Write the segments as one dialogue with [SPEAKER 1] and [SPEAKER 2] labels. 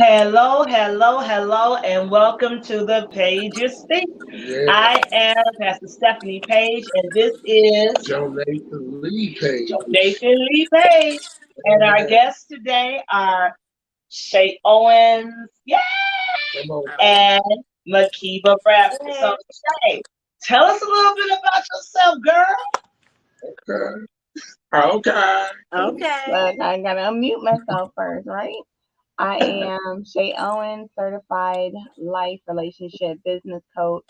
[SPEAKER 1] Hello, hello, hello, and welcome to the Page You Speak.
[SPEAKER 2] Yeah,
[SPEAKER 1] I am Pastor Stephanie Page, and this is
[SPEAKER 2] Joe Nathan Lee Page.
[SPEAKER 1] Nathan Lee Page. And our
[SPEAKER 2] Yeah,
[SPEAKER 1] guests today are Shay Owens, yeah,
[SPEAKER 2] come on.
[SPEAKER 1] and Makiba Bradford. So, Shay, tell us a little bit about yourself, girl.
[SPEAKER 2] Okay.
[SPEAKER 3] Okay.
[SPEAKER 4] Look, I gotta unmute myself first, right? I am Shay Owens, certified life relationship business coach,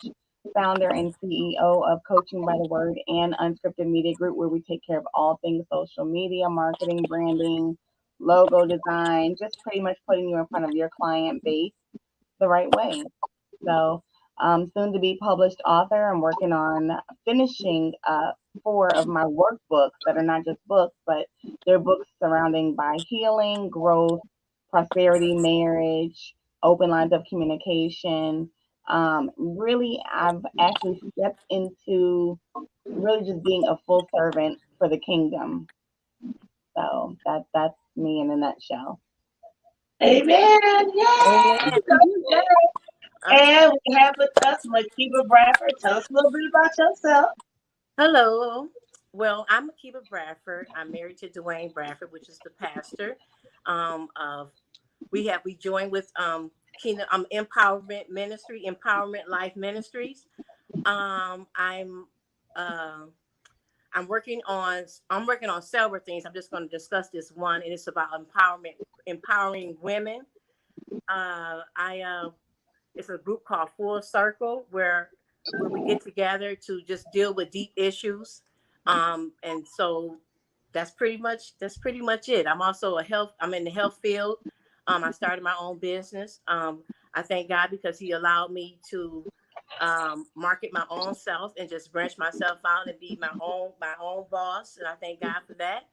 [SPEAKER 4] founder and CEO of Coaching by the Word and Unscripted Media Group, where we take care of all things social media, marketing, branding, logo design, just pretty much putting you in front of your client base the right way. So, soon to be published author. I'm working on finishing four of my workbooks that are not just books, but they're books surrounding by healing, growth, prosperity, marriage, open lines of communication. Really, I've actually stepped into really just being a full servant for the kingdom. So that's me in a nutshell.
[SPEAKER 1] Amen. Yay.
[SPEAKER 3] Amen.
[SPEAKER 1] And we have with us Makiba Bradford. Tell us a little bit about yourself.
[SPEAKER 3] Hello. Well, I'm Akiba Bradford. I'm married to Dwayne Bradford, which is the pastor. Of we joined with Kingdom Empowerment Ministry, Empowerment Life Ministries. I'm I'm working on several things. I'm just going to discuss this one, and it's about empowering women. I It's a group called Full Circle where we get together to just deal with deep issues. And so that's pretty much it. I'm in the health field. I started my own business. I thank God because He allowed me to market my own self and just branch myself out and be my own boss. And I thank God for that.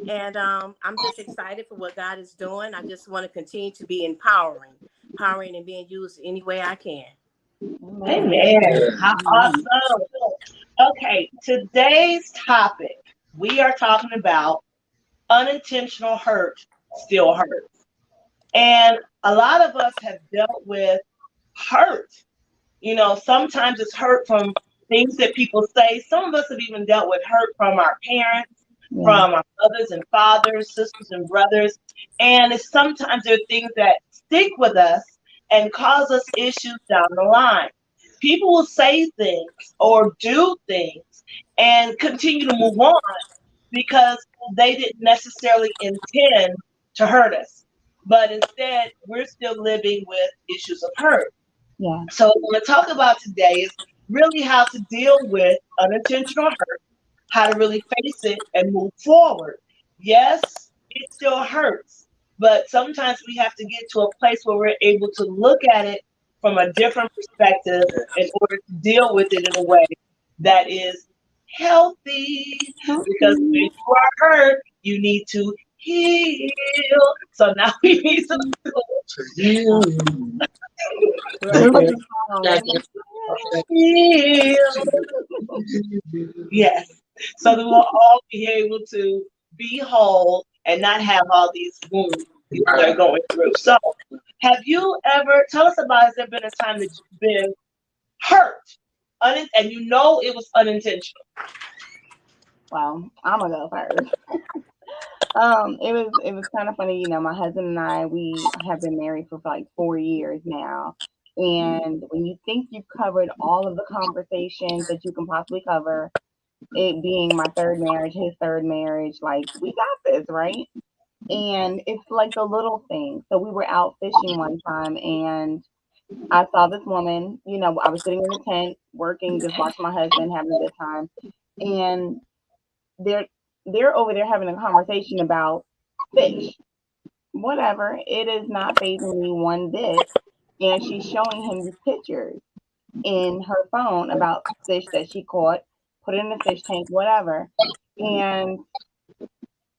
[SPEAKER 3] And I'm just excited for what God is doing. I just want to continue to be empowering and being used any way I can.
[SPEAKER 1] Amen. How awesome. Okay, today's topic, we are talking about unintentional hurt still hurts. And a lot of us have dealt with hurt. Sometimes it's hurt from things that people say. Some of us have even dealt with hurt from our parents,
[SPEAKER 4] Yeah.
[SPEAKER 1] from our mothers and fathers, sisters and brothers. And sometimes there are things that stick with us and cause us issues down the line. People will say things or do things and continue to move on because they didn't necessarily intend to hurt us. But instead, we're still living with issues of hurt.
[SPEAKER 4] Yeah.
[SPEAKER 1] So what we're going to talk about today is really how to deal with unintentional hurt, how to really face it and move forward. Yes, it still hurts, but sometimes we have to get to a place where we're able to look at it from a different perspective in order to deal with it in a way that is healthy. Because when you are hurt, you need to heal. So now we need some
[SPEAKER 2] To you.
[SPEAKER 1] heal. Yes. So that we'll all be able to be whole and not have all these wounds people are going through. So, have you ever, tell us about, has there been a time that you've been hurt and you know it was unintentional?
[SPEAKER 4] Well, I'm gonna go first. It was kind of funny, my husband and I, we have been married for like 4 years now. And when you think you've covered all of the conversations that you can possibly cover, it being my third marriage, his third marriage, like we got this, right? And it's like the little things. So we were out fishing one time and I saw this woman, I was sitting in the tent working, just watching my husband having a good time. And they're they're over there having a conversation about fish. Whatever. It is not phasing me one bit. And she's showing him these pictures in her phone about fish that she caught, put it in the fish tank, whatever. And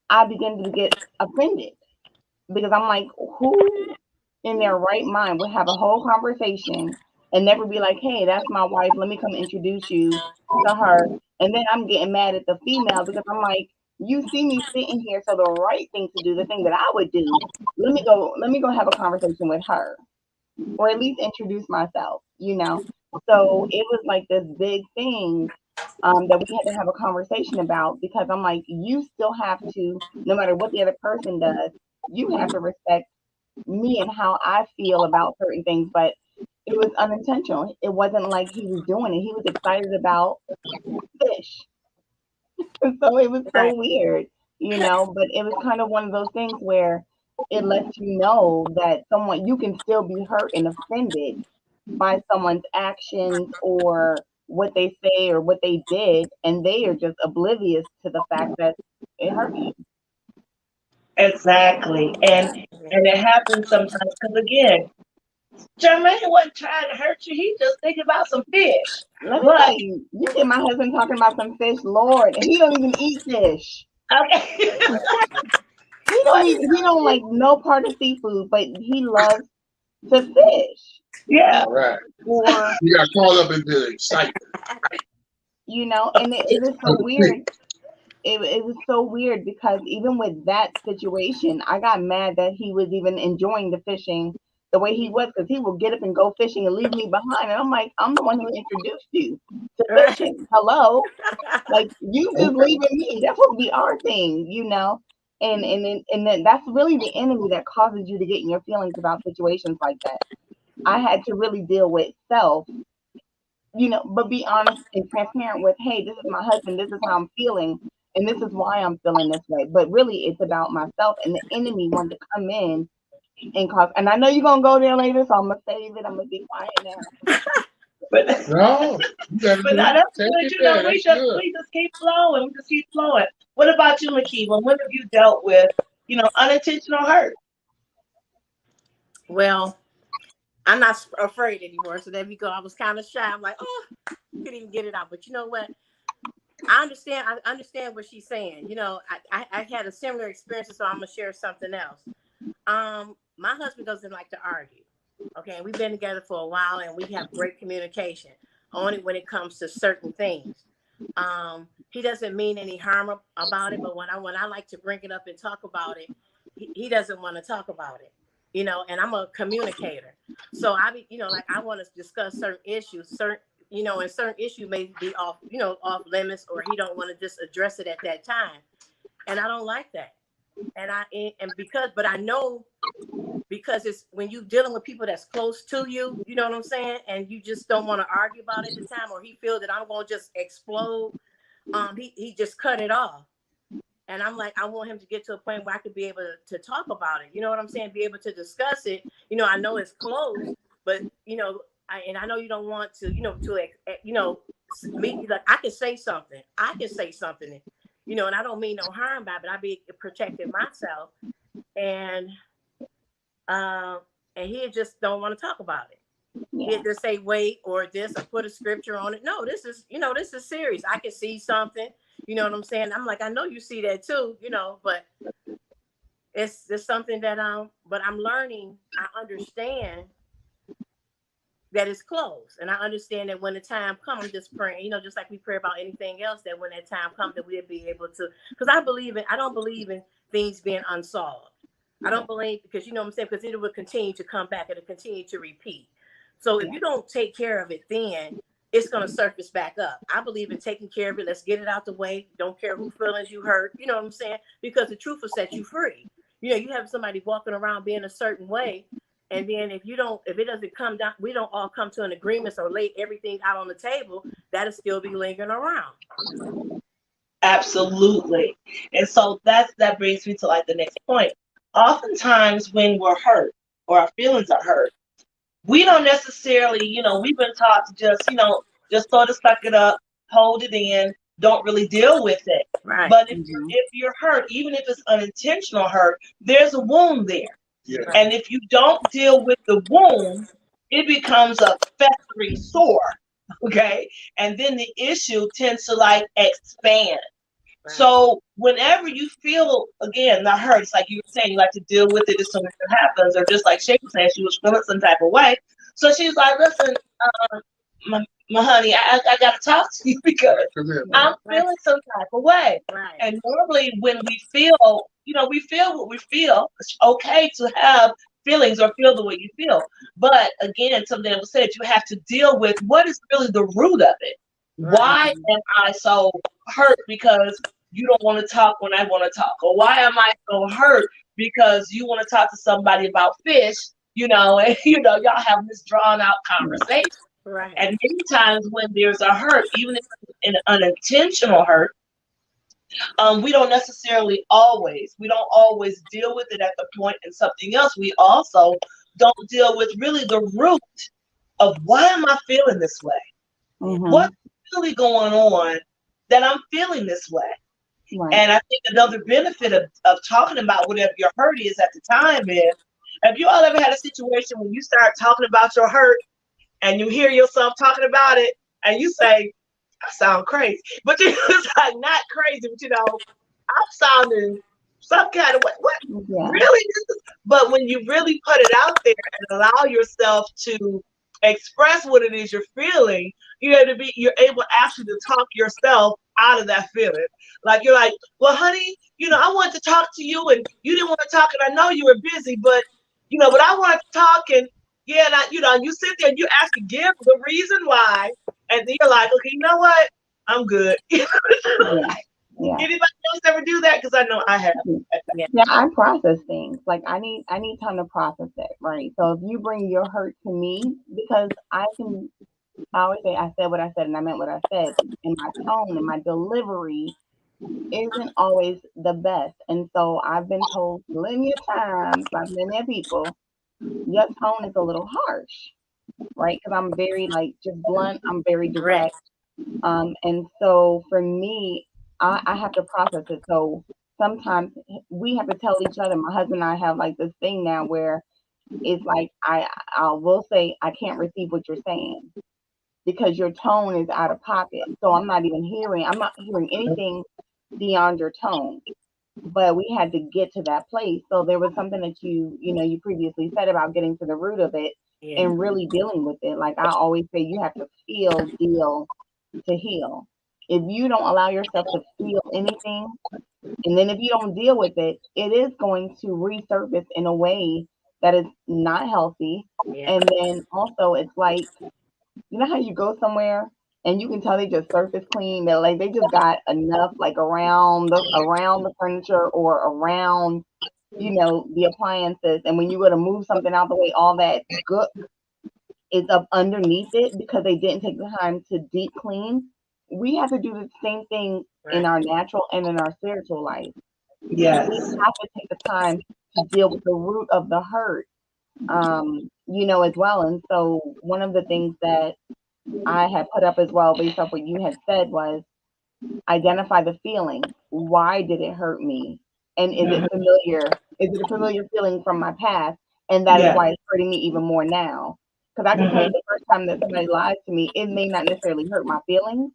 [SPEAKER 4] I begin to get offended because I'm like, who in their right mind would have a whole conversation and never be like, hey, that's my wife. Let me come introduce you to her. And then I'm getting mad at the female because I'm like, You see me sitting here, so the right thing to do, the thing that I would do, let me go have a conversation with her, or at least introduce myself. So it was like this big thing that we had to have a conversation about, because I'm like, you still have to, no matter what the other person does, you have to respect me and how I feel about certain things. But it was unintentional. It wasn't like he was doing it. He was excited about fish. So it was so
[SPEAKER 3] Right.
[SPEAKER 4] weird. But it was kind of one of those things where it lets you know that someone, you can still be hurt and offended by someone's actions or what they say or what they did, and they are just oblivious to the fact that it hurt you.
[SPEAKER 1] Exactly. And it happens sometimes because again, Jermaine wasn't trying to hurt you. He just thinking about some fish.
[SPEAKER 4] Let me tell
[SPEAKER 1] But
[SPEAKER 4] you, you get my husband talking about some fish, Lord, and he don't even eat fish.
[SPEAKER 1] okay.
[SPEAKER 4] He don't
[SPEAKER 1] But
[SPEAKER 4] even he don't like no part of seafood, but he loves to fish.
[SPEAKER 1] yeah.
[SPEAKER 2] Right.
[SPEAKER 4] Or
[SPEAKER 2] You got caught up into excitement.
[SPEAKER 4] and it was so weird. It was so weird because even with that situation, I got mad that he was even enjoying the fishing the way he was, because he would get up and go fishing and leave me behind. And I'm like, I'm the one who introduced you to
[SPEAKER 3] Right.
[SPEAKER 4] fishing. Hello. Like, you just
[SPEAKER 2] Okay.
[SPEAKER 4] leaving me. That's supposed to be our thing. And then that's really the enemy that causes you to get in your feelings about situations like that. I had to really deal with self, but be honest and transparent with, hey, this is my husband, this is how I'm feeling, and this is why I'm feeling this way. But really, it's about myself, and the enemy wanted to come in and cause. And I know you're gonna go there later, so I'm gonna save it. I'm gonna be quiet now.
[SPEAKER 1] But
[SPEAKER 2] No, you got to
[SPEAKER 1] but
[SPEAKER 2] do
[SPEAKER 1] now that's
[SPEAKER 2] take
[SPEAKER 1] good.
[SPEAKER 2] it there. That's good.
[SPEAKER 1] We just keep flowing. We just keep flowing. What about you, Makiva? When have you dealt with, unintentional hurt?
[SPEAKER 3] Well, I'm not afraid anymore. So there we go. I was kind of shy. I'm like, oh, couldn't even get it out. But you know what? I understand. I understand what she's saying. I had a similar experience, so I'm gonna share something else. My husband doesn't like to argue. Okay, we've been together for a while, and we have great communication. Only when it comes to certain things. He doesn't mean any harm about it, but when I like to bring it up and talk about it, he doesn't want to talk about it. And I'm a communicator, so like I want to discuss certain issues, and certain issue may be off limits, or he don't want to just address it at that time, and I don't like that. But I know, because it's when you dealing with people that's close to you, you know what I'm saying, and you just don't want to argue about it at the time, or he feel that I'm gonna just explode. He just cut it off, and I'm like, I want him to get to a point where I could be able to talk about it. You know what I'm saying? Be able to discuss it. I know it's close, but I know you don't want to, me, like, I can say something. And I don't mean no harm by it, but I be protecting myself, and and he just don't want to talk about it.
[SPEAKER 4] Yeah.
[SPEAKER 3] He'd just say wait, or this, or put a scripture on it. No, this is serious. I can see something. You know what I'm saying? I'm like, I know you see that too, but it's just something that but I'm learning. I understand that it's close, and I understand that when the time comes, I'm just praying, just like we pray about anything else, that when that time comes, that we'll be able to, because I don't believe in things being unsolved. I don't believe, because you know what I'm saying, because it will continue to come back, it'll continue to repeat. So if you don't take care of it, then it's going to surface back up. I believe in taking care of it. Let's get it out the way. Don't care who feelings you hurt. You know what I'm saying? Because the truth will set you free. You have somebody walking around being a certain way, and then if it doesn't come down, we don't all come to an agreement or lay everything out on the table, that'll still be lingering around.
[SPEAKER 1] Absolutely. And so that brings me to like the next point. Oftentimes when we're hurt or our feelings are hurt, we don't necessarily, we've been taught to just sort of suck it up, hold it in, don't really deal with it.
[SPEAKER 3] Right.
[SPEAKER 1] But if you're hurt, even if it's unintentional hurt, there's a wound there.
[SPEAKER 2] Yeah.
[SPEAKER 1] And if you don't deal with the wound, it becomes a festering sore. Okay. And then the issue tends to like expand. Right. So whenever you feel, again, the hurt, it's like you were saying, you like to deal with it as soon as it happens, or just like Shay was saying, she was feeling some type of way. So she's like, listen, my honey, I got to talk to you because I'm
[SPEAKER 3] Right.
[SPEAKER 1] feeling some type of way.
[SPEAKER 3] Right.
[SPEAKER 1] And normally when we feel, we feel what we feel. It's okay to have feelings or feel the way you feel. But again, something that was said, you have to deal with what is really the root of it.
[SPEAKER 3] Right.
[SPEAKER 1] Why am I so hurt because you don't want to talk when I want to talk? Or why am I so hurt because you want to talk to somebody about fish, and y'all have this drawn out conversation.
[SPEAKER 3] Right.
[SPEAKER 1] And many times when there's a hurt, even if it's an unintentional hurt, we don't always deal with it at the point and something else. We also don't deal with really the root of why am I feeling this way? What's really going on that I'm feeling this way?
[SPEAKER 4] Right.
[SPEAKER 1] And I think another benefit of talking about whatever your hurt is at the time is, have you all ever had a situation when you start talking about your hurt and you hear yourself talking about it and you say, I sound crazy. But it's like not crazy, but I'm sounding some kind of way. What?
[SPEAKER 4] Yeah.
[SPEAKER 1] Really? But when you really put it out there and allow yourself to express what it is you're feeling, you're able actually to talk yourself out of that feeling. Like you're like, well, honey, I wanted to talk to you and you didn't want to talk and I know you were busy, but but I wanted to talk and yeah, and you sit there and you actually give the reason why, and then you're like, okay, you know what? I'm good.
[SPEAKER 4] Yeah.
[SPEAKER 1] Anybody else ever do that? Because I know I have.
[SPEAKER 3] Yeah.
[SPEAKER 4] Yeah, I process things. Like I need time to process it, right? So if you bring your hurt to me, because I always say I said what I said and I meant what I said, and my tone and my delivery isn't always the best. And so I've been told plenty of times by many people, your tone is a little harsh, right? Because I'm very like just blunt. I'm very
[SPEAKER 3] Right.
[SPEAKER 4] direct. And so for me, I have to process it. So sometimes we have to tell each other. My husband and I have like this thing now where it's like I will say I can't receive what you're saying because your tone is out of pocket. So I'm not hearing anything beyond your tone. But we had to get to that place. So there was something that you previously said about getting to the root of it
[SPEAKER 3] Yeah.
[SPEAKER 4] and really dealing with it. Like I always say, you have to feel, deal to heal. If you don't allow yourself to feel anything, and then if you don't deal with it, it is going to resurface in a way that is not healthy.
[SPEAKER 3] Yeah.
[SPEAKER 4] And then also, it's like, you know how you go somewhere and you can tell they just surface clean. They're like they just got enough like around the furniture or around the appliances. And when you go to move something out the way, all that good is up underneath it because they didn't take the time to deep clean. We have to do the same thing in
[SPEAKER 3] Right.
[SPEAKER 4] our natural and in our spiritual life.
[SPEAKER 1] Yes.
[SPEAKER 4] We have to take the time to deal with the root of the hurt, as well. And so one of the things that I had put up as well, based off what you had said, was identify the feeling. Why did it hurt me? And is it familiar? Is it a familiar feeling from my past? And that is
[SPEAKER 1] Yeah.
[SPEAKER 4] why it's hurting me even more now. Because I can tell you the first time that somebody lied to me, it may not necessarily hurt my feelings,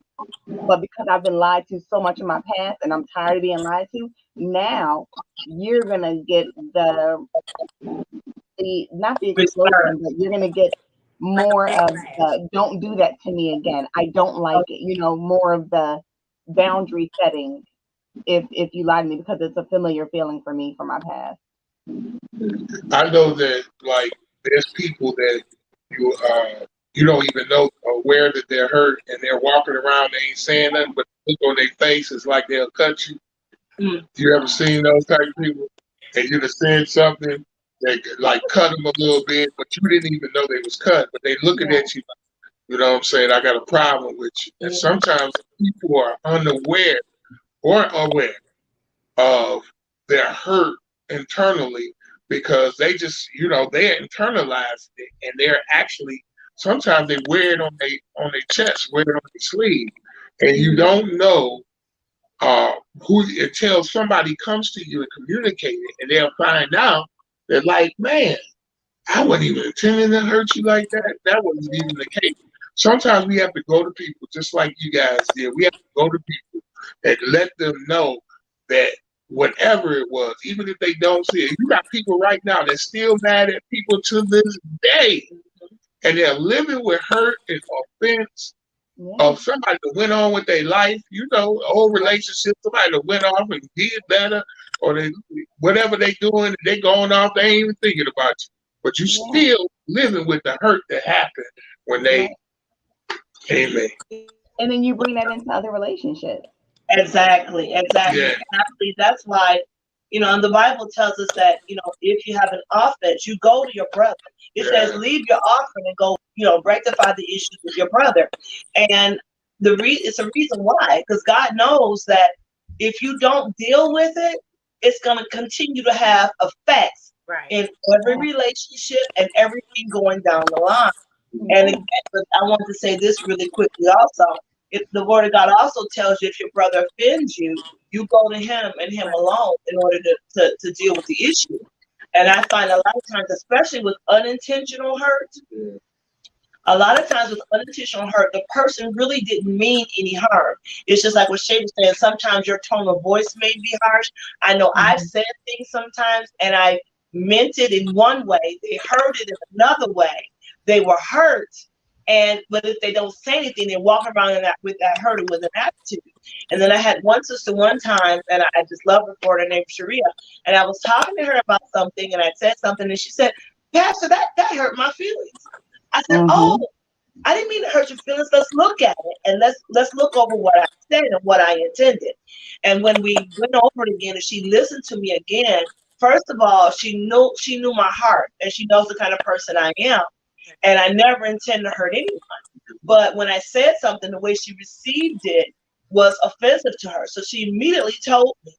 [SPEAKER 4] but because I've been lied to so much in my past and I'm tired of being lied to, now you're gonna get the not the explosion, but you're gonna get
[SPEAKER 3] Like
[SPEAKER 4] more
[SPEAKER 3] a
[SPEAKER 4] of
[SPEAKER 3] backlash.
[SPEAKER 4] the don't do that to me again. I don't like it. More of the boundary setting if you lie to me because it's a familiar feeling for me from my past.
[SPEAKER 2] I know that like there's people that you don't even know aware that they're hurt and they're walking around, they ain't saying nothing, but the look on their face is like they'll cut you. You ever seen those type of people? And you just said something that like cut them a little bit, but you didn't even know they was cut. But they looking at you, you know what I'm saying? I got a problem with you. And sometimes people are unaware or aware of their hurt internally because they just, they internalize it and they're actually sometimes they wear it on their chest, wear it on their sleeve, and you don't know who until somebody comes to you and communicate it, and they'll find out that like, man, I wasn't even intending to hurt you like that. That wasn't even the case. Sometimes we have to go to people just like you guys did. We have to go to people and let them know that whatever it was, even if they don't see it, you got people right now that's still mad at people to this day. And they're living with hurt and offense of somebody that went on with their life, old relationship, somebody that went off and did better, or they whatever they doing, they going off, they ain't even thinking about you. But you still living with the hurt that happened when they came in.
[SPEAKER 4] And then you bring that into other relationships.
[SPEAKER 1] Exactly.
[SPEAKER 2] Yeah.
[SPEAKER 1] Exactly. That's why, and the Bible tells us that, if you have an offense, you go to your brother. It says, leave your offering and go, rectify the issues with your brother. And it's a reason why, because God knows that if you don't deal with it, it's going to continue to have effects in every relationship and everything going down the line. And again, I want to say this really quickly also. If the word of God also tells you if your brother offends you, you go to him and him alone in order to deal with the issue. And I find a lot of times, especially with unintentional hurt, a lot of times with unintentional hurt, the person really didn't mean any harm. It's just like what Shay was saying, sometimes your tone of voice may be harsh. I know I've said things sometimes and I meant it in one way, they heard it in another way. They were hurt. But if they don't say anything, they walk around with that hurt and with an attitude. And then I had one sister one time, and I just love her for her name, Sharia. And I was talking to her about something, and I said something, and she said, "Pastor, that hurt my feelings." I said, "Oh, I didn't mean to hurt your feelings. Let's look at it, and let's look over what I said and what I intended." And when we went over it again, and she listened to me again, first of all, she knew my heart, and she knows the kind of person I am. And I never intend to hurt anyone. But when I said something, the way she received it was offensive to her. So she immediately told me.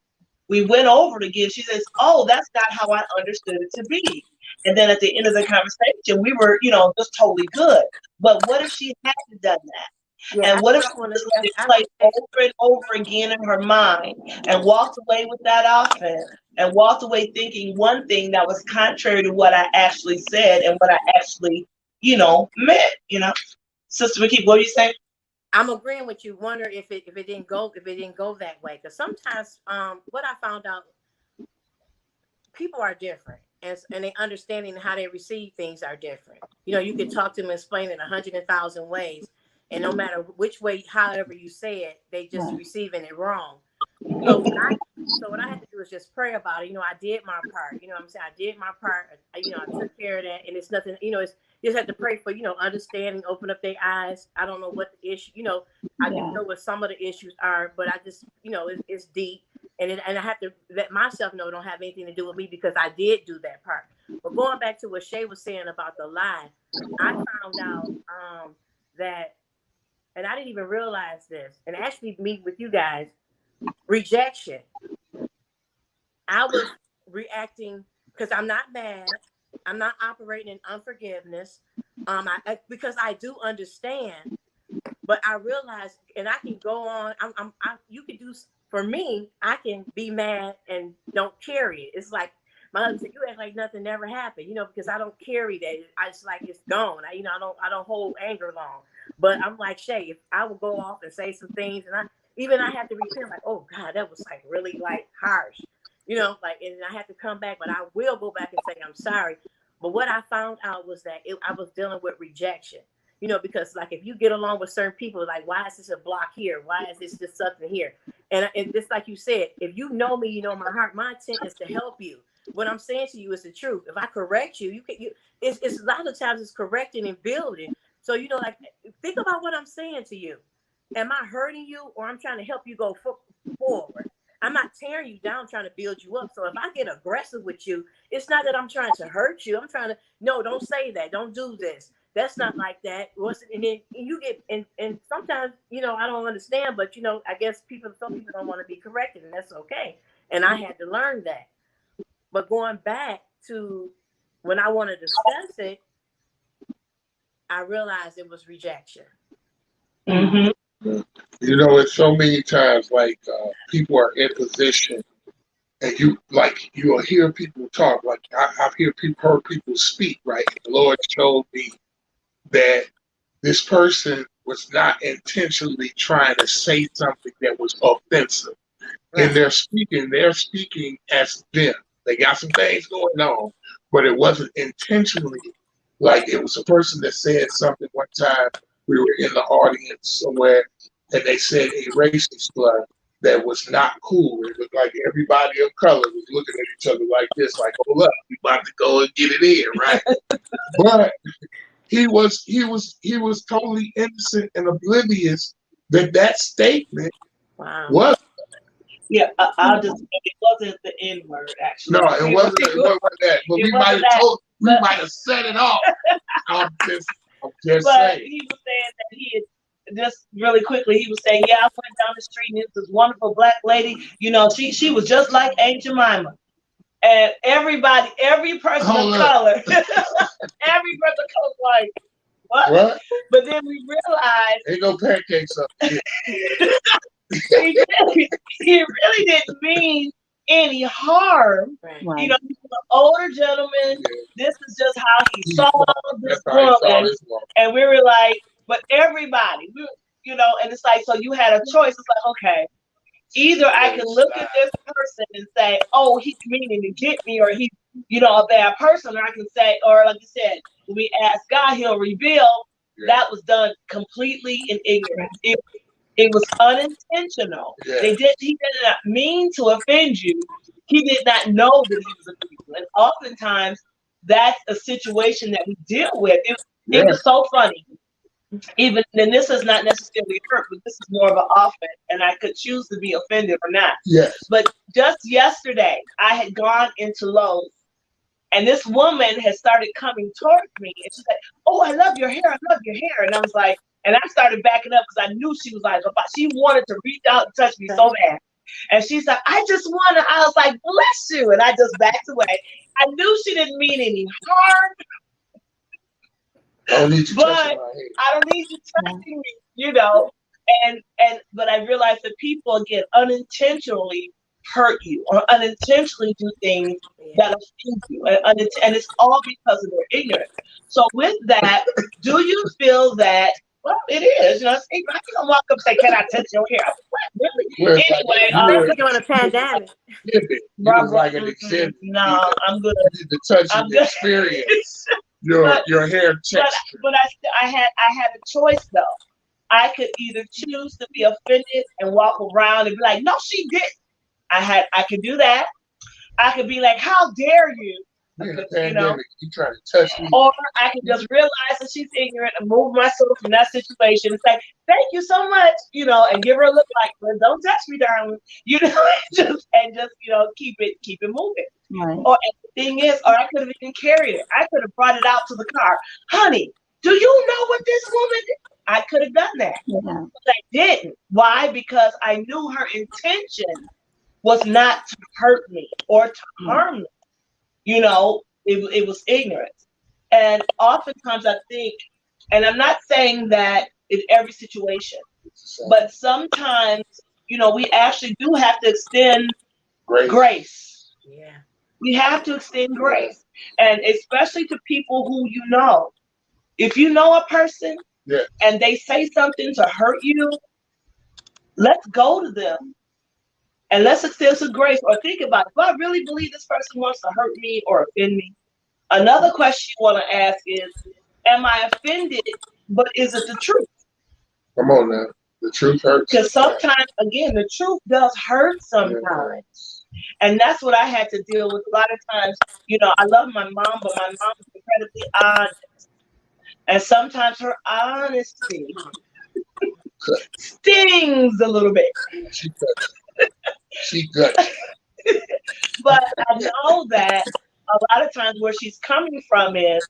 [SPEAKER 1] We went over it again. She says, "Oh, that's not how I understood it to be." And then at the end of the conversation, we were, just totally good. But what if she hadn't done that? Yeah, and what if she just played over and over again in her mind and walked away with that offense and walked away thinking one thing that was contrary to what I actually said and what I actually meant, Sister Vicky, what are you saying?
[SPEAKER 3] I'm agreeing with you. Wonder if it didn't go that way. Because sometimes what I found out, people are different and they understanding how they receive things are different. You can talk to them and explain it 100,000 ways. And no matter which way, however you say it, they just receiving it wrong. So what I had to do is just pray about it. I did my part. I'm saying? I did my part. I took care of that. And it's nothing, it's you just have to pray for, understanding, open up their eyes. I don't know what the issue, I do know what some of the issues are, but I just, it's deep. And I have to let myself know it don't have anything to do with me because I did do that part. But going back to what Shay was saying about the lie, I found out that, and I didn't even realize this, and actually meet with you guys, rejection. I was reacting because I'm not mad. I'm not operating in unforgiveness. Because I do understand, but I realize, and I can go on. You can do for me. I can be mad and don't carry it. It's like my husband said, "You act like nothing ever happened," because I don't carry that. It's like it's gone. I don't hold anger long. But I'm like Shay, if I will go off and say some things, and I have to repent, like, "Oh God, that was like really like harsh," and I have to come back, but I will go back and say I'm sorry. But what I found out was that I was dealing with rejection, because like if you get along with certain people, like, why is this a block here? Why is this just something here? And just like you said, if you know me, you know my heart. My intent is to help you. What I'm saying to you is the truth. If I correct you, it's a lot of times it's correcting and building. So, like, think about what I'm saying to you. Am I hurting you, or I'm trying to help you go forward? I'm not tearing you down, trying to build you up. So if I get aggressive with you, it's not that I'm trying to hurt you. I'm trying to, no, don't say that. Don't do this. That's not like that. And then you get, and sometimes, I don't understand, but, I guess some people don't want to be corrected, and that's okay. And I had to learn that. But going back to when I want to discuss it, I realized it was rejection.
[SPEAKER 1] Mm-hmm.
[SPEAKER 2] It's so many times like people are in position, and you'll hear people talk. Like I've heard people speak. Right, the Lord showed me that this person was not intentionally trying to say something that was offensive, and they're speaking as them. They got some things going on, but it wasn't intentionally. Like it was a person that said something one time we were in the audience somewhere, and they said a racial slur that was not cool. It looked like everybody of color was looking at each other like this, like, hold up, we about to go and get it in, right? But he was totally innocent and oblivious that statement was.
[SPEAKER 1] Yeah, I'll just say it wasn't the N word actually.
[SPEAKER 2] No, it wasn't that. But we might have set it off. I'm just
[SPEAKER 1] but
[SPEAKER 2] saying.
[SPEAKER 1] He was saying that he had just really quickly. He was saying, "Yeah, I went down the street and there's this wonderful black lady. You know, she was just like Aunt Jemima." And every person of color, every person of color was like, what? But then we realized
[SPEAKER 2] ain't no pancakes up here.
[SPEAKER 1] he really didn't mean any harm. Right. You know, he's an older gentleman. Yeah. This is just how he saw this woman. And we were like, but everybody, and it's like, so you had a choice. It's like, okay, either I can look at this person and say, oh, he's meaning to get me, or he's, a bad person, or I can say, or like you said, when we ask God, he'll reveal. That was done completely in ignorance. It was unintentional. Yeah. He did not mean to offend you. He did not know that he was offending you. And oftentimes, that's a situation that we deal with. It was so funny. Even then, this is not necessarily hurt, but this is more of an offense, and I could choose to be offended or not.
[SPEAKER 2] Yes.
[SPEAKER 1] But just yesterday, I had gone into Lowe's, and this woman had started coming towards me, and she's like, "Oh, I love your hair, I love your hair," and I was like, and I started backing up because I knew she was like, she wanted to reach out and touch me so bad, and she's like, "I just want to," I was like, "Bless you," and I just backed away. I knew she didn't mean any harm.
[SPEAKER 2] I don't need you touching my head.
[SPEAKER 1] I don't need you touching me, but I realized that people, again, unintentionally hurt you or unintentionally do things that offend you, and it's all because of their ignorance. So with that, do you feel that, well, it is, I can walk up and say, "Can I touch your hair?" What, really? Anyway,
[SPEAKER 3] especially during a pandemic.
[SPEAKER 2] You was like an exhibit.
[SPEAKER 1] No, I'm good.
[SPEAKER 2] You need to touch and experience. Your hair texture.
[SPEAKER 1] But I had a choice though. I could either choose to be offended and walk around and be like, "No, she didn't." I could do that. I could be like, "How dare you?"
[SPEAKER 2] You trying to touch me.
[SPEAKER 1] Or I can just realize that she's ignorant and move myself from that situation and say, "Thank you so much," and give her a look like, "Well, don't touch me, darling," just keep it moving. Right. Or the thing is, or I could have even carried it. I could have brought it out to the car. "Honey, do you know what this woman did?" I could have done that. Yeah. But I didn't. Why? Because I knew her intention was not to hurt me or to harm me. It was ignorance. And oftentimes I think, and I'm not saying that in every situation, but sometimes, we actually do have to extend grace.
[SPEAKER 3] Yeah.
[SPEAKER 1] We have to extend grace. And especially to people who you know. If you know a person and they say something to hurt you, let's go to them and let's extend some grace, or think about it. Do I really believe this person wants to hurt me or offend me? Another question you want to ask is, am I offended, but is it the truth?
[SPEAKER 2] Come on now. The truth hurts.
[SPEAKER 1] Because sometimes, again, the truth does hurt sometimes. And that's what I had to deal with a lot of times. I love my mom, but my mom is incredibly honest. And sometimes her honesty stings a little bit.
[SPEAKER 2] She good.
[SPEAKER 1] But I know that a lot of times where she's coming from is,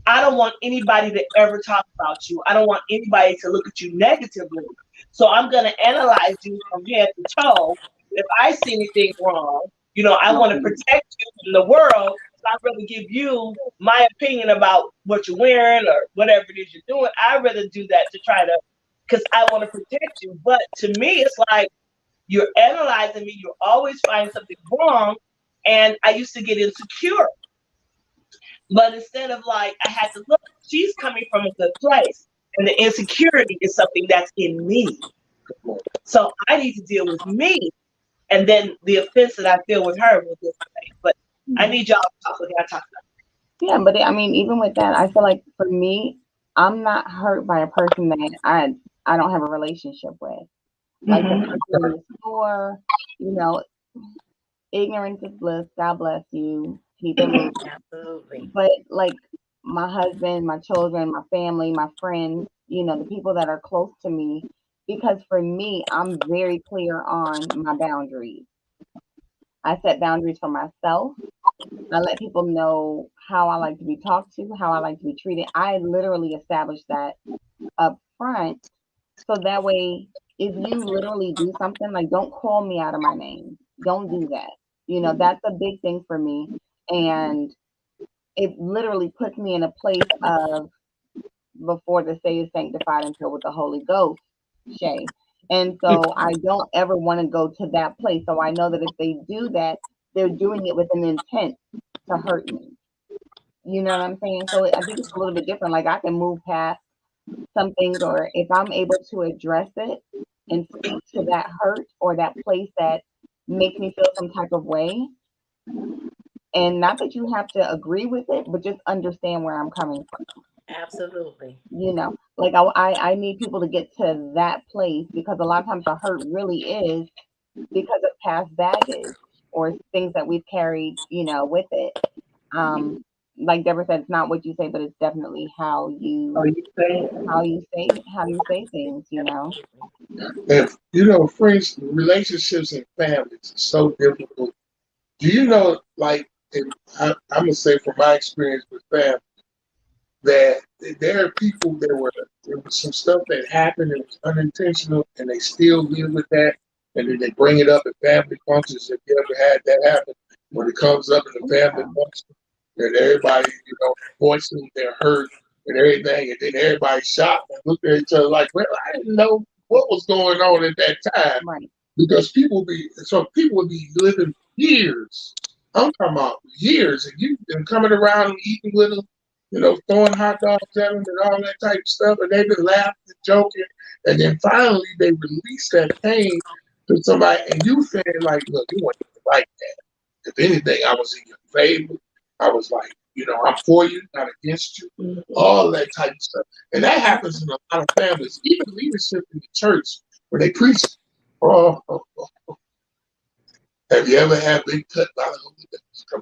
[SPEAKER 1] I don't want anybody to ever talk about you. I don't want anybody to look at you negatively. So I'm going to analyze you from head to toe. If I see anything wrong, I want to protect you from the world. So I'd rather give you my opinion about what you're wearing or whatever it is you're doing. I'd rather do that because I want to protect you. But to me, it's like, you're analyzing me. You always find something wrong. And I used to get insecure. But instead of I had to look, she's coming from a good place. And the insecurity is something that's in me. So I need to deal with me. And then the offense that I feel with her will dissipate. But I need y'all to talk with her.
[SPEAKER 4] Yeah, but even with that, I feel like for me, I'm not hurt by a person that I don't have a relationship with. Like the
[SPEAKER 1] Mm-hmm.
[SPEAKER 4] person in the store, you know, ignorance is bliss. God bless you. Keep it moving.
[SPEAKER 3] Absolutely.
[SPEAKER 4] But like my husband, my children, my family, my friends, the people that are close to me, because for me, I'm very clear on my boundaries. I set boundaries for myself. I let people know how I like to be talked to, how I like to be treated. I literally established that up front. So that way, if you literally do something, like don't call me out of my name. Don't do that. That's a big thing for me. And it literally puts me in a place of before the say is sanctified and filled with the Holy Ghost, Shay. And so I don't ever want to go to that place. So I know that if they do that, they're doing it with an intent to hurt me. You know what I'm saying? So I think it's a little bit different. Like I can move past some things, or if I'm able to address it and speak to that hurt or that place that makes me feel some type of way, and not that you have to agree with it, but just understand where I'm coming from.
[SPEAKER 3] Absolutely.
[SPEAKER 4] Like I need people to get to that place because a lot of times the hurt really is because of past baggage or things that we've carried, with it. Um, like Deborah said, it's not what you say, but it's definitely
[SPEAKER 1] Oh, you say
[SPEAKER 4] how you say things.
[SPEAKER 2] And friends, relationships and families is so difficult. Do you know, like, and I'm gonna say from my experience with family, that there are people there was some stuff that happened that was unintentional, and they still deal with that, and then they bring it up at family functions. If you ever had that happen, when it comes up in the family
[SPEAKER 4] Yeah.
[SPEAKER 2] function, and everybody, voicing their hurt and everything, and then everybody shocked and looked at each other like, "Well, I didn't know what was going on at that time,"
[SPEAKER 4] Right.
[SPEAKER 2] because people would be living years. I'm talking about years, and you've been coming around and eating with them, throwing hot dogs at them and all that type of stuff, and they've been laughing and joking, and then finally they release that pain to somebody, and you saying like, "Look, you weren't even like that. If anything, I was in your favor. I was like, I'm for you, not against you." All that type of stuff, and that happens in a lot of families, even leadership in the church when they preach. Oh, have you ever had been cut by the Holy Ghost?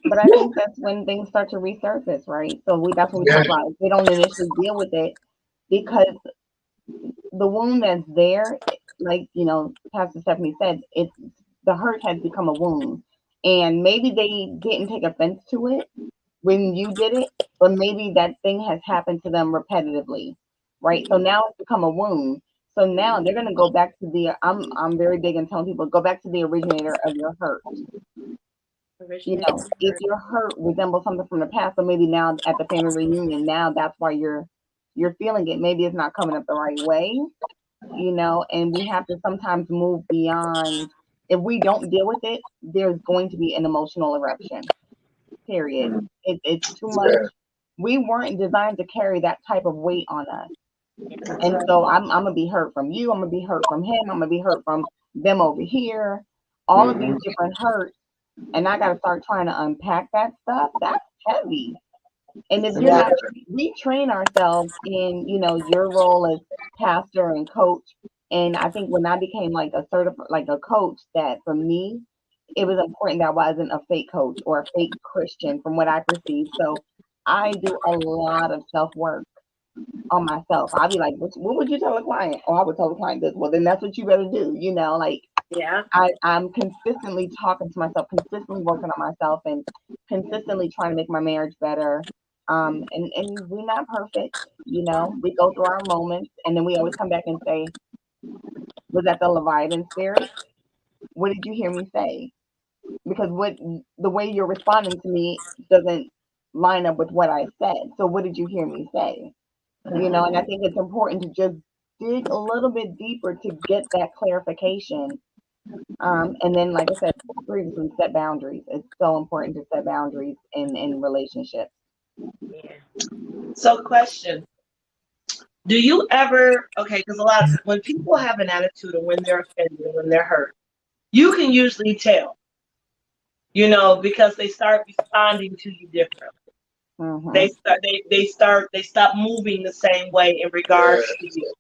[SPEAKER 4] But I think that's when things start to resurface, right? So that's what we
[SPEAKER 2] Yeah,
[SPEAKER 4] talk about. If they don't initially deal with it, because the wound that's there, like Pastor Stephanie said, it's the hurt has become a wound, and maybe they didn't take offense to it when you did it, but maybe that thing has happened to them repetitively, right? So now it's become a wound. So now they're gonna go back to the. I'm very big in telling people go back to the originator of your hurt.
[SPEAKER 3] Originating
[SPEAKER 4] If
[SPEAKER 3] hurt.
[SPEAKER 4] your hurt resembles something from the past, so maybe now at the family reunion, now that's why you're feeling it. Maybe it's not coming up the right way, and we have to sometimes move beyond. If we don't deal with it, there's going to be an emotional eruption. Period. It's too much.
[SPEAKER 2] yeah,
[SPEAKER 4] We weren't designed to carry that type of weight on us. And so I'm gonna be hurt from you. I'm gonna be hurt from him. I'm gonna be hurt from them over here. All of these different hurts, and I got to start trying to unpack that stuff. That's heavy. And if you're
[SPEAKER 2] yeah,
[SPEAKER 4] not, we train ourselves in, your role as pastor and coach. And I think when I became like like a coach, that for me, it was important that I wasn't a fake coach or a fake Christian from what I perceive. So I do a lot of self work on myself. I'll be like, what would you tell a client? Oh, I would tell the client this. Well, then that's what you better do. Like
[SPEAKER 3] Yeah.
[SPEAKER 4] I'm consistently talking to myself, consistently working on myself, and consistently trying to make my marriage better. And we're not perfect. We go through our moments, and then we always come back and say, "Was that the Leviathan spirit? What did you hear me say?" Because what the way you're responding to me doesn't line up with what I said. So what did you hear me say? And I think it's important to just dig a little bit deeper to get that clarification. And then, like I said previously, set boundaries. It's so important to set boundaries in relationships.
[SPEAKER 3] Yeah.
[SPEAKER 1] So, question: do you ever? Okay, because a lot when people have an attitude or when they're offended or when they're hurt, you can usually tell. Because they start responding to you differently.
[SPEAKER 4] Mm-hmm.
[SPEAKER 1] They stop moving the same way in
[SPEAKER 2] Yeah.
[SPEAKER 1] regards to you.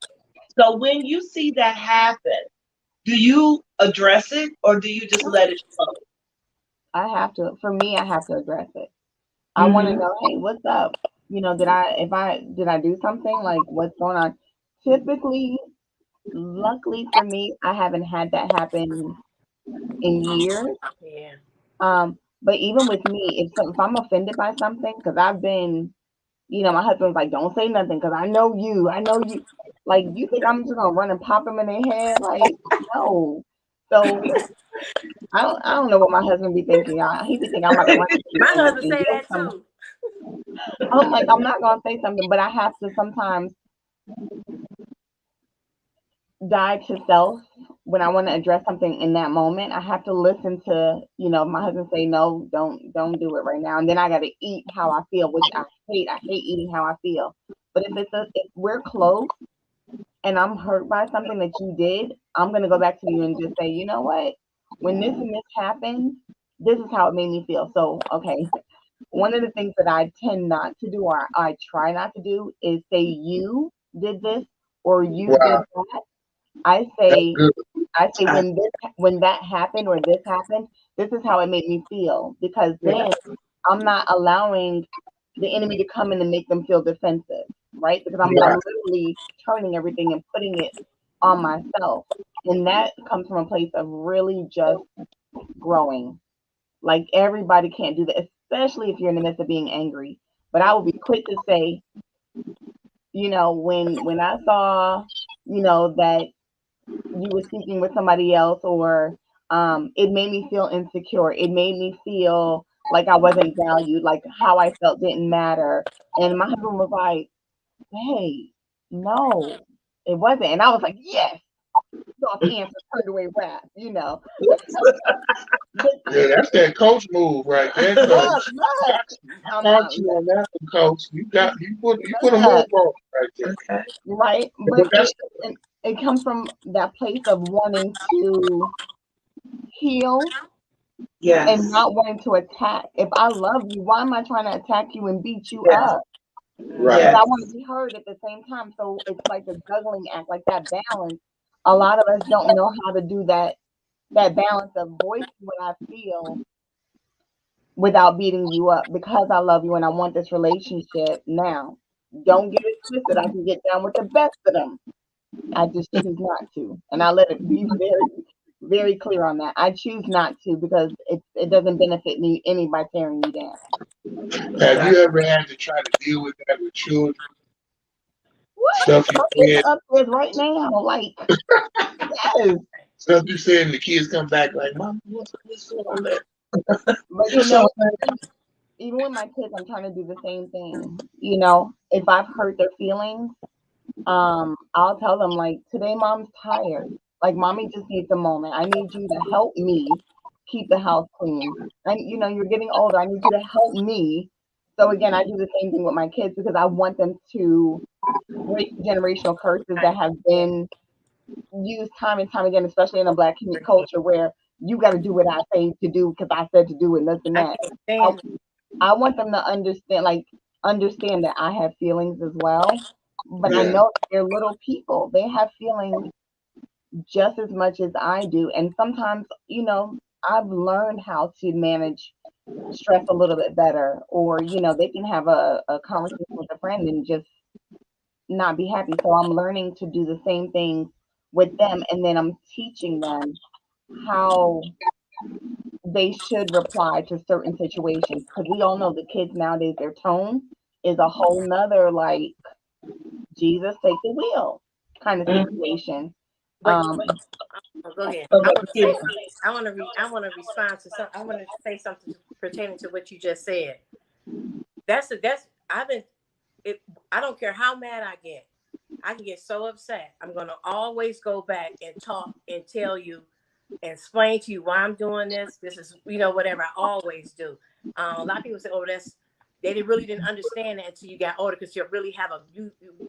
[SPEAKER 1] So when you see that happen, do you address it or do you just let it flow?
[SPEAKER 4] I have to. For me, I have to address it. I want to
[SPEAKER 1] Mm-hmm.
[SPEAKER 4] know, hey, what's up? Did I do something? Like, what's going on? Typically, luckily for me, I haven't had that happen in years.
[SPEAKER 3] Yeah.
[SPEAKER 4] But even with me, if I'm offended by something, because I've been, my husband's like, don't say nothing, because I know you. Like, you think I'm just gonna run and pop them in their head? Like, no. So I don't know what my husband be thinking. He be thinking I'm about to run
[SPEAKER 3] My husband
[SPEAKER 4] and
[SPEAKER 3] say
[SPEAKER 4] get
[SPEAKER 3] that
[SPEAKER 4] some.
[SPEAKER 3] too.
[SPEAKER 4] I'm like, I'm not gonna say something, but I have to sometimes die to self when I want to address something in that moment. I have to listen to, my husband say no, don't do it right now, and then I got to eat how I feel, which I hate. I hate eating how I feel. But if we're close and I'm hurt by something that you did, I'm gonna go back to you and just say, you know what? When this and this happened, this is how it made me feel. So, okay, one of the things that I tend not to do, or I try not to do, is say you did this or you did
[SPEAKER 2] Wow.
[SPEAKER 4] that. I
[SPEAKER 2] That's
[SPEAKER 4] say,
[SPEAKER 2] good.
[SPEAKER 1] I,
[SPEAKER 4] when that happened or this happened, this is how it made me feel, because
[SPEAKER 1] yeah.
[SPEAKER 4] then I'm not allowing the enemy to come in and make them feel defensive, right? Because I'm
[SPEAKER 2] Right.
[SPEAKER 4] literally turning everything and putting it on myself, and that comes from a place of really just growing. Like, everybody can't do that, especially if you're in the midst of being angry. But I will be quick to say, when I saw, that you were speaking with somebody else, or it made me feel insecure. It made me feel like I wasn't valued, like how I felt didn't matter. And my husband was like, hey, no, it wasn't. And I was like, yes, soft answer, turned away wrath. But
[SPEAKER 2] Yeah, that's that coach move right there,
[SPEAKER 4] look,
[SPEAKER 2] coach.
[SPEAKER 4] look,
[SPEAKER 2] I
[SPEAKER 4] I'm
[SPEAKER 2] caught you on that one, coach. You put a move
[SPEAKER 4] look,
[SPEAKER 2] on right there.
[SPEAKER 1] Okay.
[SPEAKER 4] right?
[SPEAKER 2] But
[SPEAKER 4] But
[SPEAKER 2] that's
[SPEAKER 4] it comes from that place of wanting to heal and
[SPEAKER 1] Yes.
[SPEAKER 4] not wanting to attack. If I love you, why am I trying to attack you and beat you
[SPEAKER 1] Yes.
[SPEAKER 4] up?
[SPEAKER 2] right.
[SPEAKER 4] But I
[SPEAKER 1] Yes.
[SPEAKER 4] want to be heard at the same time. So it's like a juggling act, like that balance. A lot of us don't know how to do that balance of voicing what I feel without beating you up, because I love you and I want this relationship now. Don't get it twisted. I can get down with the best of them. I just choose not to. And I let it be very, very clear on that. I choose not to, because it doesn't benefit me any by tearing you down.
[SPEAKER 2] Have you
[SPEAKER 1] Exactly.
[SPEAKER 2] ever had to try to deal with that with children?
[SPEAKER 4] What?
[SPEAKER 2] Stuff
[SPEAKER 4] My
[SPEAKER 2] you
[SPEAKER 4] kids
[SPEAKER 2] said,
[SPEAKER 4] are upstairs right now. Like, yes.
[SPEAKER 2] stuff you said, and the kids come back like, "Mom, what's all that?
[SPEAKER 4] But
[SPEAKER 2] What's all that?"
[SPEAKER 4] even with my kids, I'm trying to do the same thing. If I've hurt their feelings, I'll tell them, like, today mom's tired. Like, mommy just needs a moment. I need you to help me keep the house clean. And you're getting older. I need you to help me. So again, I do the same thing with my kids, because I want them to break generational curses that have
[SPEAKER 3] Yeah.
[SPEAKER 4] been used time and time again, especially in a black culture, where you got to do what I say to do because I said to do it, and this and
[SPEAKER 3] I
[SPEAKER 4] that.
[SPEAKER 3] can't
[SPEAKER 4] I,
[SPEAKER 3] stand.
[SPEAKER 4] I want them to understand that I have feelings as well, but I
[SPEAKER 2] Yeah,
[SPEAKER 4] know they're little people. They have feelings just as much as I do, and sometimes, I've learned how to manage stress a little bit better, or they can have a conversation with a friend and just not be happy. So I'm learning to do the same thing with them, and then I'm teaching them how they should reply to certain situations, because we all know the kids nowadays, their tone is a whole nother, like, Jesus take the wheel kind of
[SPEAKER 1] Mm-hmm.
[SPEAKER 4] situation.
[SPEAKER 3] But
[SPEAKER 4] Um,
[SPEAKER 3] oh, go ahead.
[SPEAKER 1] So
[SPEAKER 3] I
[SPEAKER 1] what
[SPEAKER 3] want to
[SPEAKER 1] you
[SPEAKER 3] say. I want to respond to some. I want to say something pertaining to what you just said. That's. I've been. It. I don't care how mad I get. I can get so upset. I'm gonna always go back and talk and tell you and explain to you why I'm doing this. This is, whatever I always do. A lot of people say, "Oh, they really didn't understand that until you got older, because you really have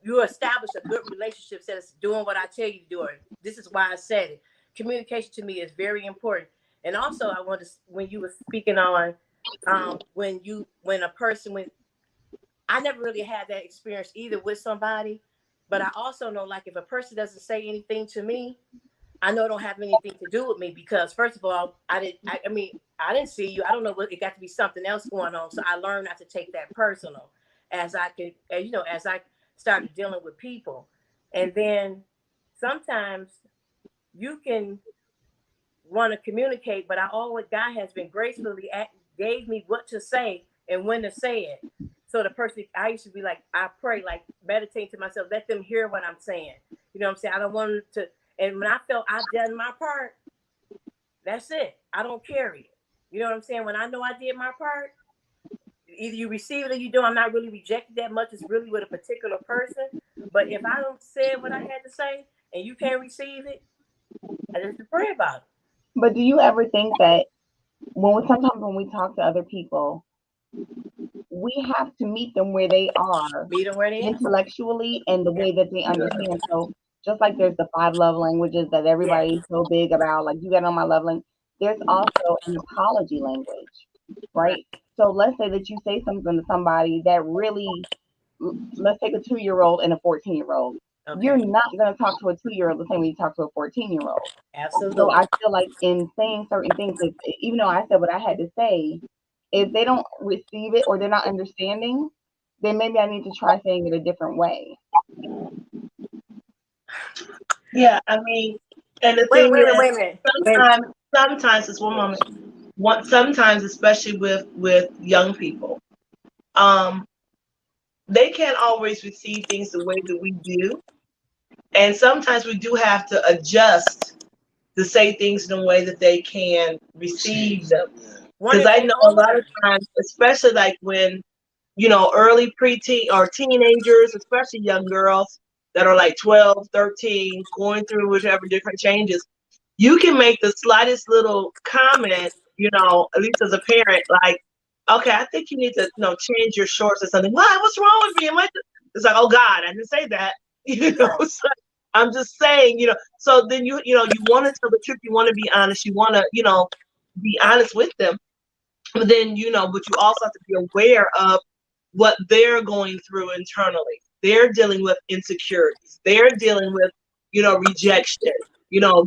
[SPEAKER 3] you establish a good relationship. Says doing what I tell you to do. It. This is why I said it. Communication to me is very important. And also, I want to, when you were speaking on when a person, I never really had that experience either with somebody, but I also know, like, if a person doesn't say anything to me, I know it don't have anything to do with me, because first of all, I mean, I didn't see you. I don't know what, it got to be something else going on. So I learned not to take that personal as I could, as I started dealing with people. And then sometimes you can want to communicate, but God has been gracefully gave me what to say and when to say it. So the person, I used to be like, I pray, like meditate to myself, let them hear what I'm saying. You know what I'm saying? I don't want them to, and when I felt I've done my part, that's it. I don't carry it. You know what I'm saying? When I know I did my part, either you receive it or you don't. I'm not really rejected that much. It's really with a particular person. But if I don't say what I had to say and you can't receive it, I just pray about it.
[SPEAKER 4] But do you ever think that sometimes when we talk to other people, we have to meet them where they are
[SPEAKER 3] Meet them where they are.
[SPEAKER 4] intellectually and the way that they understand. So just like there's the 5 love languages that everybody's so big about, like you got on my love language, there's also an apology language, right? So let's say that you say something to somebody that really, let's take a 2-year-old and a 14-year-old.
[SPEAKER 3] Okay.
[SPEAKER 4] You're not going to talk to a 2-year-old the same way you talk to a 14-year-old.
[SPEAKER 3] Absolutely.
[SPEAKER 4] So I feel like in saying certain things, even though I said what I had to say, if they don't receive it or they're not understanding, then maybe I need to try saying it a different way.
[SPEAKER 1] Yeah, I mean, and the
[SPEAKER 3] Wait
[SPEAKER 1] thing
[SPEAKER 3] a
[SPEAKER 1] is,
[SPEAKER 3] minute.
[SPEAKER 1] sometimes it's one moment. Sometimes, especially with young people, um, they can't always receive things the way that we do, and sometimes we do have to adjust to say things in a way that they can receive them. Because I know a lot of times, especially like when early preteen or teenagers, especially young girls that are like 12, 13, going through whichever different changes, you can make the slightest little comment, at least as a parent, like, okay, I think you need to, change your shorts or something. Why? What's wrong with me? It's like, oh God, I didn't say that. So I'm just saying, so then you want to tell the truth, you want to be honest, you want to, be honest with them. But then, but you also have to be aware of what they're going through internally. They're dealing with insecurities. They're dealing with, rejection. Young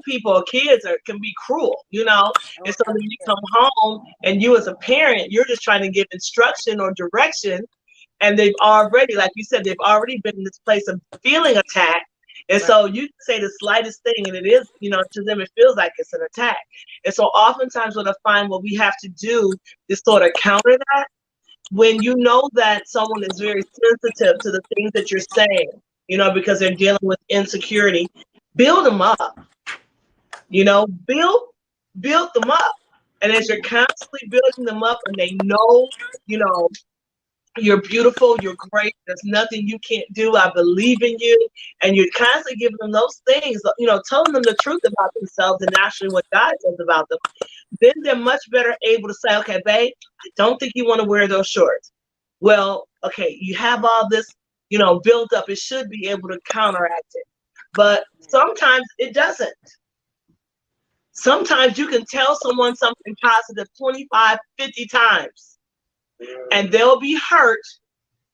[SPEAKER 1] people, kids can be cruel, and so then you come home and you as a parent, you're just trying to give instruction or direction. And they've already, like you said, they've already been in this place of feeling attacked. And so you say the slightest thing and it is, to them, it feels like it's an attack. And so oftentimes what I find what we have to do is sort of counter that. When you know that someone is very sensitive to the things that you're saying, because they're dealing with insecurity, build them up, build them up. And as you're constantly building them up and they know, you're beautiful, you're great, there's nothing you can't do, I believe in you, and you're constantly giving them those things, telling them the truth about themselves and naturally what God says about them, then they're much better able to say, okay, babe, I don't think you want to wear those shorts. Well, okay, you have all this, built up. It should be able to counteract it. But sometimes it doesn't. Sometimes you can tell someone something positive 25, 50 times, and they'll be hurt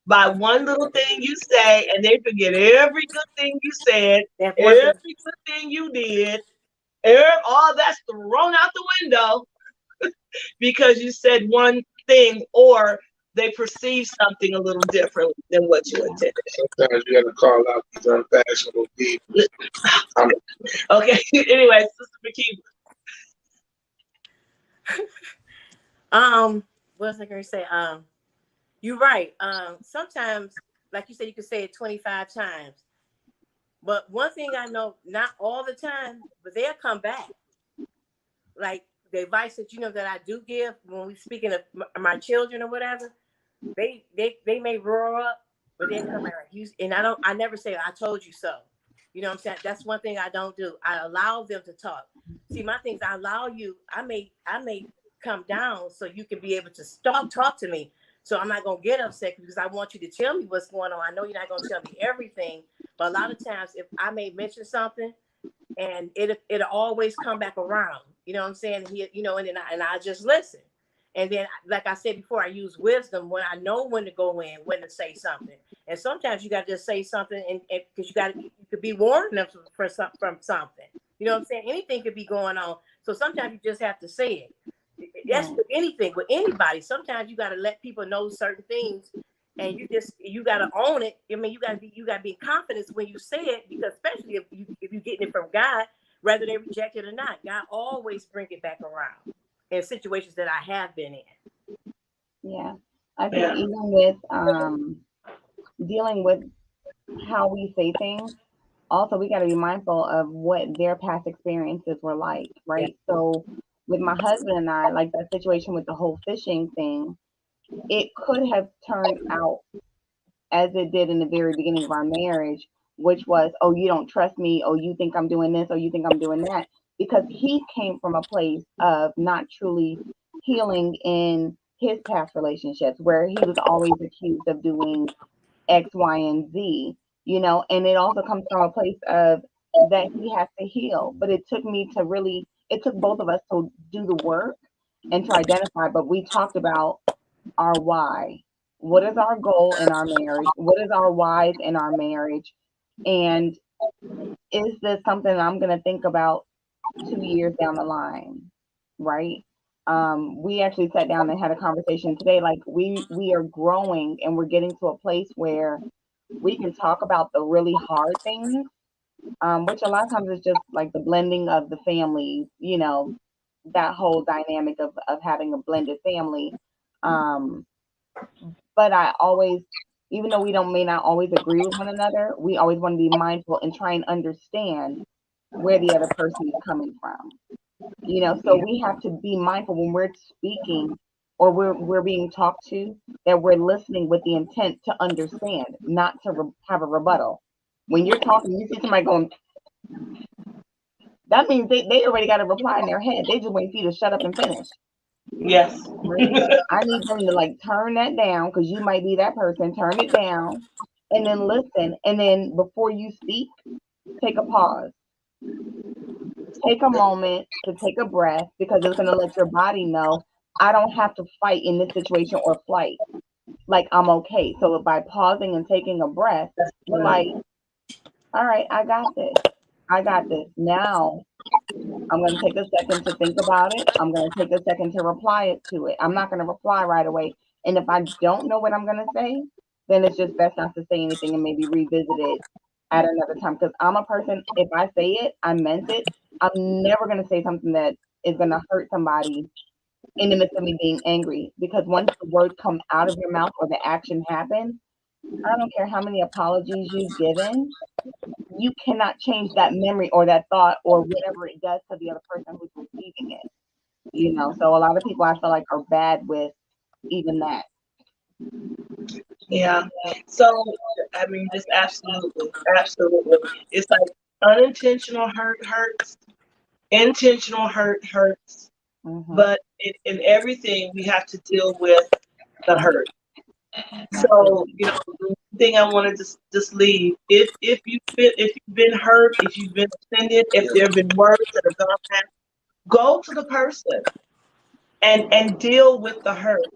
[SPEAKER 1] by one little thing you say, and they forget every good thing you said, every good thing you did. All that's thrown out the window because you said one thing, or they perceive something a little differently than what you intended.
[SPEAKER 2] Sometimes you got to call out these unfashionable people.
[SPEAKER 1] Okay. Anyway, Sister
[SPEAKER 3] McKee. What was I going to say? You're right. Sometimes, like you said, you can say it 25 times. But one thing I know, not all the time, but they'll come back. Like the advice that that I do give when we speaking of my children or whatever, they may roar up, but they come back. And I never say I told you so. You know what I'm saying? That's one thing I don't do. I allow them to talk. See, my things, I allow you. I may come down so you can be able to talk to me. So I'm not gonna get upset because I want you to tell me what's going on. I know you're not gonna tell me everything, but a lot of times if I may mention something, and it'll always come back around. You know what I'm saying? And I just listen. And then, like I said before, I use wisdom when I know when to go in, when to say something. And sometimes you got to just say something, and because you could be warning them from something. You know what I'm saying? Anything could be going on. So sometimes you just have to say it. That's with anything, with anybody. Sometimes you got to let people know certain things, and you got to own it. I mean, you got to be confident when you say it, because especially if you getting it from God, whether they reject it or not, God always bring it back around in situations that I have been in.
[SPEAKER 4] Yeah. I think even with dealing with how we say things, also we got to be mindful of what their past experiences were like,
[SPEAKER 3] Yeah.
[SPEAKER 4] right? So with my husband and I, like that situation with the whole fishing thing, it could have turned out as it did in the very beginning of our marriage, which was, oh, you don't trust me, oh, you think I'm doing this, or you think I'm doing that, because he came from a place of not truly healing in his past relationships, where he was always accused of doing X, Y, and Z, and it also comes from a place of that he has to heal. But it took both of us to do the work and to identify, but we talked about our why. What is our goal in our marriage? What is our whys in our marriage? And is this something I'm going to think about 2 years down the line? Right? We actually sat down and had a conversation today. Like we are growing and we're getting to a place where we can talk about the really hard things, which a lot of times is just like the blending of the families, that whole dynamic of having a blended family. Um, but I always, even though we don't may not always agree with one another, we always want to be mindful and try and understand where the other person is coming from. So we have to be mindful when we're speaking or we're being talked to, that we're listening with the intent to understand, not to have a rebuttal. When you're talking, you see somebody going, that means they already got a reply in their head. They just wait for you to shut up and finish.
[SPEAKER 1] Yes.
[SPEAKER 4] Right? I need them to like turn that down, because you might be that person. Turn it down and then listen. And then before you speak, take a pause. Take a moment to take a breath, because it's going to let your body know I don't have to fight in this situation or flight. Like, I'm okay. So by pausing and taking a breath, you're like, all right, I got this. I got this. Now I'm going to take a second to think about it. I'm going to take a second to reply it to it. I'm not going to reply right away. And if I don't know what I'm going to say, then it's just best not to say anything and maybe revisit it at another time. Because I'm a person, if I say it, I meant it. I'm never going to say something that is going to hurt somebody in the midst of me being angry. Because once the words come out of your mouth or the action happens, I don't care how many apologies you've given, you cannot change that memory or that thought or whatever it does to the other person who's receiving it. So a lot of people, I feel like, are bad with even that.
[SPEAKER 1] Yeah. So, I mean, just absolutely, absolutely. It's like unintentional hurt hurts, intentional hurt hurts,
[SPEAKER 4] Mm-hmm.
[SPEAKER 1] but in everything we have to deal with the hurt. So,
[SPEAKER 4] Absolutely.
[SPEAKER 1] the thing I wanted to just leave, if you've been hurt, if you've been offended, if there have been words that have gone past, go to the person and deal with the hurt.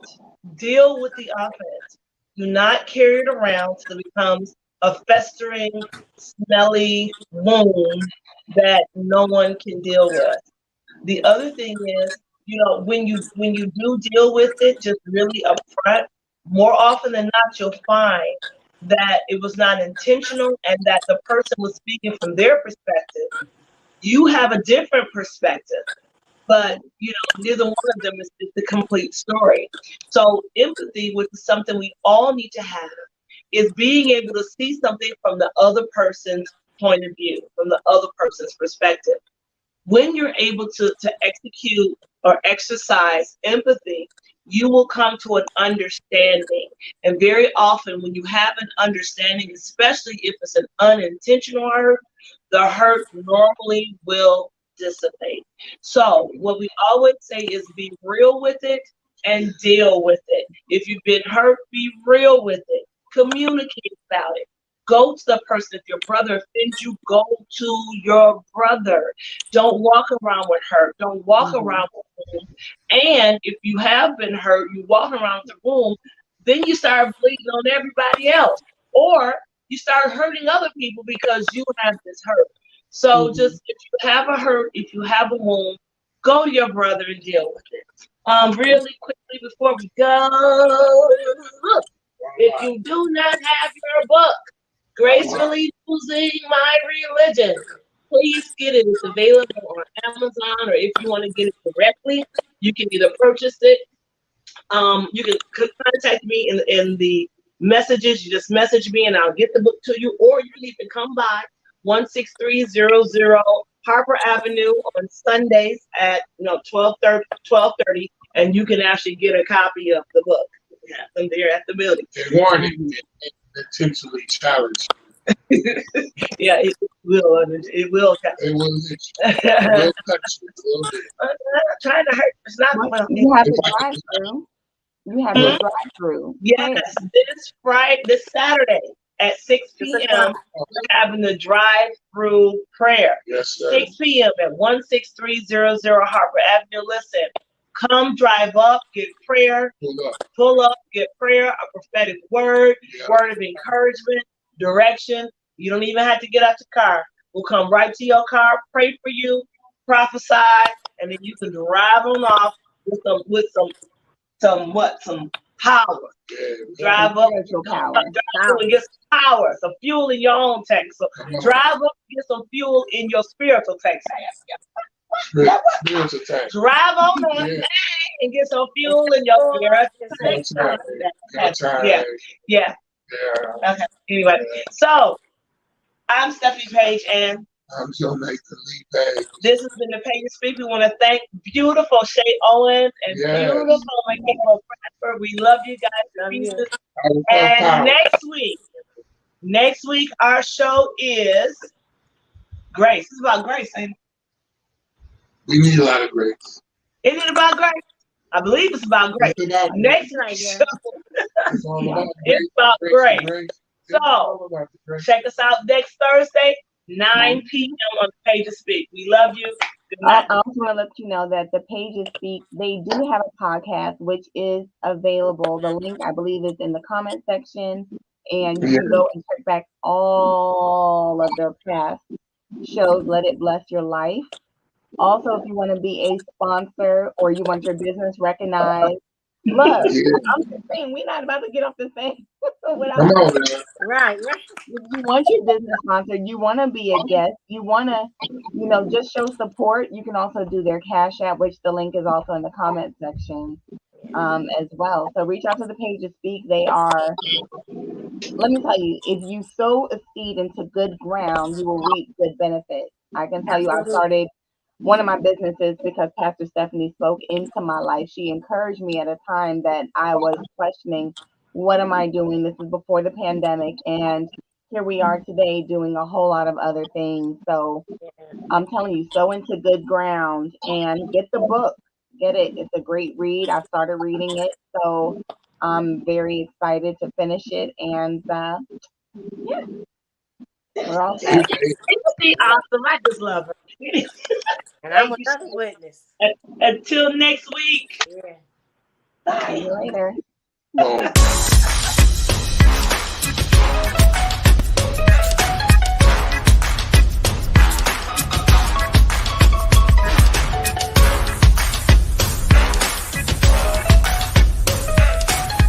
[SPEAKER 1] Deal with the offense. Do not carry it around till it becomes a festering, smelly wound that no one can deal with. The other thing is, when you do deal with it, just really upfront, more often than not, you'll find that it was not intentional and that the person was speaking from their perspective. You have a different perspective, but neither one of them is the complete story. So empathy, which is something we all need to have, is being able to see something from the other person's point of view, from the other person's perspective. When you're able to execute or exercise empathy, you will come to an understanding. And very often, when you have an understanding, especially if it's an unintentional hurt, the hurt normally will dissipate. So, what we always say is be real with it and deal with it. If you've been hurt, be real with it. Communicate about it. Go to the person. If your brother offends you, go to your brother. Don't walk around with hurt. Don't walk
[SPEAKER 4] Mm-hmm.
[SPEAKER 1] around with room. And if you have been hurt, you walk around the room, then you start bleeding on everybody else. Or you start hurting other people because you have this hurt. So just if you have a hurt, if you have a wound, go to your brother and deal with it. Really quickly before we go, if you do not have your book, Gracefully Losing My Religion, please get it. It's available on Amazon, or if you want to get it directly, you can either purchase it. You can contact me in the messages. You just message me and I'll get the book to you, or you can even come by 16300 Harper Avenue on Sundays at 12:30, and you can actually get a copy of the book. We have them there at the building.
[SPEAKER 2] Warning, intentionally challenged.
[SPEAKER 1] Yeah, it will. It will.
[SPEAKER 2] It will touch you a little bit.
[SPEAKER 1] I'm not trying to hurt. It's not.
[SPEAKER 4] You have the drive-through. You have the drive-through.
[SPEAKER 1] Yes, this Saturday at 6 p.m. we're having the drive-through prayer.
[SPEAKER 2] Yes, sir.
[SPEAKER 1] 6 p.m. at 16300 Harper Avenue. Listen, come drive up, get prayer, pull up, get prayer, a prophetic word, word of encouragement, direction. You don't even have to get out your car. We'll come right to your car, pray for you, prophesy, and then you can drive on off with some power. Drive up and get some power, some fuel in your own tank. So drive up and get some fuel in your spiritual tank. Drive on and get some fuel in your spiritual tank. Yeah. Okay. Anyway, so I'm Stephanie Page, and
[SPEAKER 2] I'm Joe Nathan Lee Page.
[SPEAKER 1] This has been the Page Speak. We want to thank beautiful Shay Owens and beautiful Michaela Bradford. We love you guys. Love you. And next week our show is grace. It's about grace, ain't it?
[SPEAKER 2] We need a lot of grace.
[SPEAKER 1] Isn't it about grace? I believe it's about grace. Next show, it's about grace. So check us out next Thursday, 9 p.m. on the Pages Speak. We love you. Good night.
[SPEAKER 4] I also want to let you know that the Pages Speak, they do have a podcast which is available. The link, I believe, is in the comment section, and you can go and check back all of their past shows. Let it bless your life. Also, if you want to be a sponsor or you want your business recognized, look, I'm just saying, we're not about to get off this thing without
[SPEAKER 3] right.
[SPEAKER 4] You want your business sponsored, you want to be a guest, you want to, just show support. You can also do their Cash App, which the link is also in the comment section as well. So reach out to the Pages Speak. They are, let me tell you, if you sow a seed into good ground, you will reap good benefits. I can tell you, I started one of my businesses because Pastor Stephanie spoke into my life. She encouraged me at a time that I was questioning, what am I doing? This is before the pandemic. And here we are today doing a whole lot of other things. So I'm telling you, sow into good ground and get the book. Get it. It's a great read. I started reading it. So I'm very excited to finish it. And we're all set.
[SPEAKER 1] She's awesome. I just love her.
[SPEAKER 3] And I'm another witness.
[SPEAKER 1] Until next week.
[SPEAKER 3] Yeah.
[SPEAKER 4] Bye. See you later.